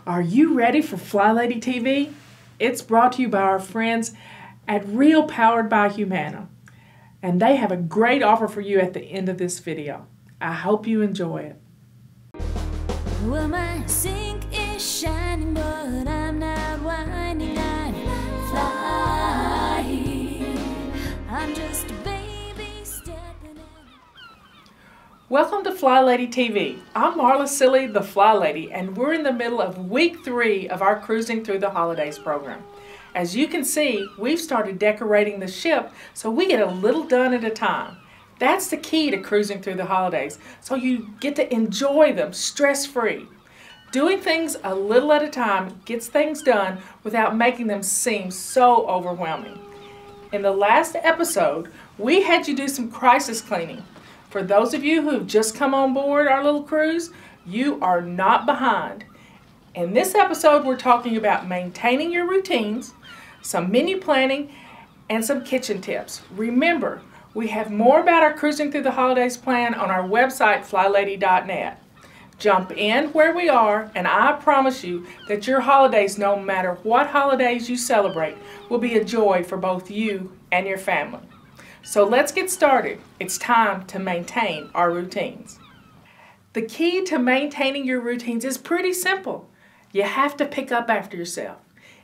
Are you ready for FlyLady TV? It's brought to you by our friends at Real Powered by Humana. And they have a great offer for you at the end of this video. I hope you enjoy it. Well, my sink is shining, but I'm not whining. I'm flying. I'm just a baby stepping in. Welcome to FlyLady TV. I'm Marla Silly, the FlyLady, and we're in the middle of week 3 of our Cruising Through the Holidays program. As you can see, we've started decorating the ship so we get a little done at a time. That's the key to cruising through the holidays, so you get to enjoy them stress-free. Doing things a little at a time gets things done without making them seem so overwhelming. In the last episode, we had you do some crisis cleaning. For those of you who have just come on board our little cruise, you are not behind. In this episode, we're talking about maintaining your routines, some menu planning, and some kitchen tips. Remember, we have more about our Cruising Through the Holidays plan on our website, FlyLady.net. Jump in where we are, and I promise you that your holidays, no matter what holidays you celebrate, will be a joy for both you and your family. So let's get started. It's time to maintain our routines. The key to maintaining your routines is pretty simple. You have to pick up after yourself.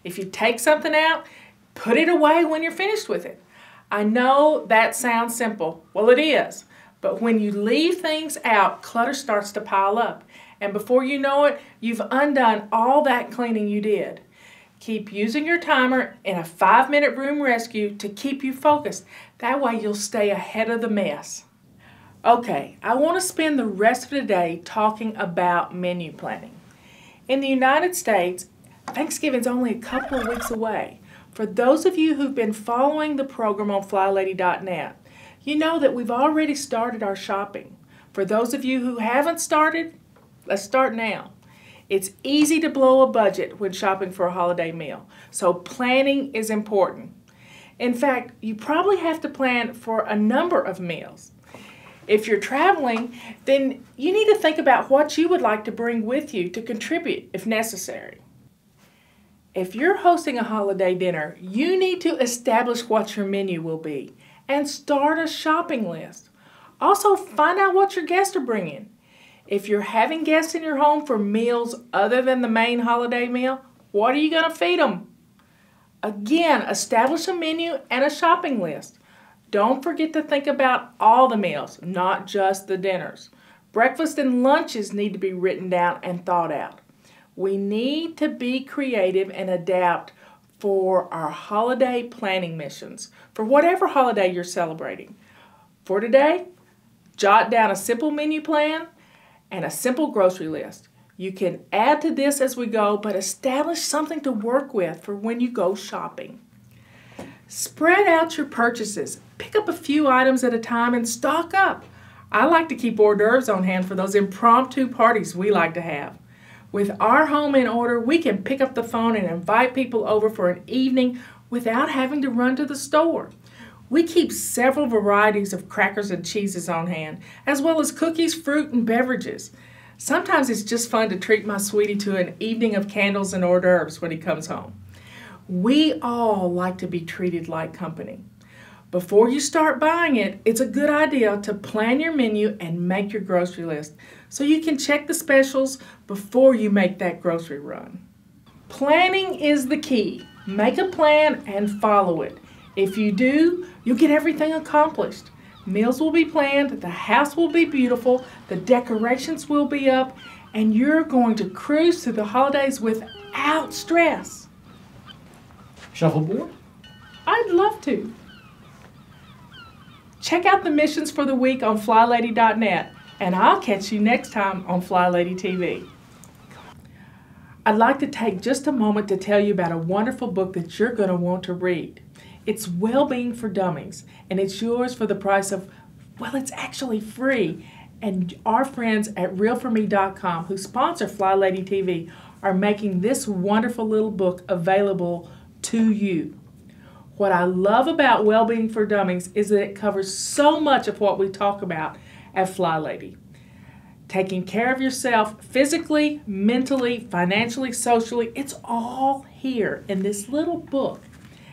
If you take something out, put it away when you're finished with it. I know that sounds simple. Well, it is. But when you leave things out, clutter starts to pile up. And before you know it, you've undone all that cleaning you did. Keep using your timer in a 5-minute room rescue to keep you focused. That way you'll stay ahead of the mess. Okay, I want to spend the rest of the day talking about menu planning. In the United States, Thanksgiving's only a couple of weeks away. For those of you who've been following the program on FlyLady.net, you know that we've already started our shopping. For those of you who haven't started, let's start now. It's easy to blow a budget when shopping for a holiday meal, so planning is important. In fact, you probably have to plan for a number of meals. If you're traveling, then you need to think about what you would like to bring with you to contribute if necessary. If you're hosting a holiday dinner, you need to establish what your menu will be and start a shopping list. Also, find out what your guests are bringing. If you're having guests in your home for meals other than the main holiday meal, what are you going to feed them? Again, establish a menu and a shopping list. Don't forget to think about all the meals, not just the dinners. Breakfast and lunches need to be written down and thought out. We need to be creative and adapt for our holiday planning missions, for whatever holiday you're celebrating. For today, jot down a simple menu plan and a simple grocery list. You can add to this as we go, but establish something to work with for when you go shopping. Spread out your purchases. Pick up a few items at a time and stock up. I like to keep hors d'oeuvres on hand for those impromptu parties we like to have. With our home in order, we can pick up the phone and invite people over for an evening without having to run to the store. We keep several varieties of crackers and cheeses on hand, as well as cookies, fruit, and beverages. Sometimes it's just fun to treat my sweetie to an evening of candles and hors d'oeuvres when he comes home. We all like to be treated like company. Before you start buying it, it's a good idea to plan your menu and make your grocery list so you can check the specials before you make that grocery run. Planning is the key. Make a plan and follow it. If you do, you'll get everything accomplished. Meals will be planned, the house will be beautiful, the decorations will be up, and you're going to cruise through the holidays without stress. Shuffleboard? I'd love to. Check out the missions for the week on FlyLady.net, and I'll catch you next time on FlyLady TV. I'd like to take just a moment to tell you about a wonderful book that you're going to want to read. It's Well-Being for Dummies, and it's yours for the price of, well, it's actually free. And our friends at realforme.com, who sponsor FlyLady TV, are making this wonderful little book available to you. What I love about Well-Being for Dummies is that it covers so much of what we talk about at FlyLady. taking care of yourself physically, mentally, financially, socially. It's all here in this little book.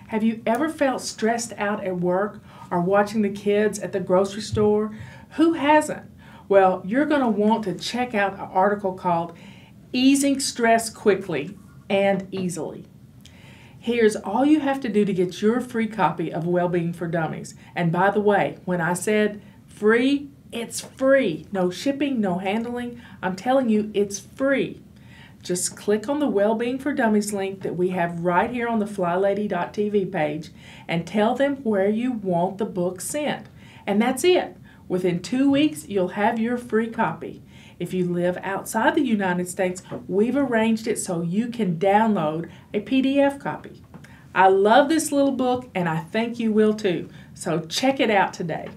Have you ever felt stressed out at work or watching the kids at the grocery store? Who hasn't? Well, you're going to want to check out an article called Easing Stress Quickly and Easily. Here's all you have to do to get your free copy of Wellbeing for Dummies. And by the way, when I said free, it's free. No shipping, no handling. I'm telling you, it's free. Just click on the Wellbeing for Dummies link that we have right here on the FlyLady.tv page and tell them where you want the book sent. And that's it. Within 2 weeks, you'll have your free copy. If you live outside the United States, we've arranged it so you can download a PDF copy. I love this little book, and I think you will too. So check it out today.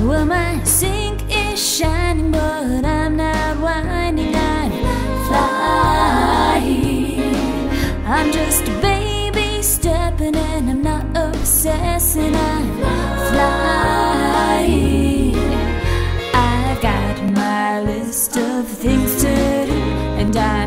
Well, my sink is shining, but I'm not whining. I'm flying. I'm just a baby stepping, and I'm not obsessing. I'm flying. I've got my list of things to do, and I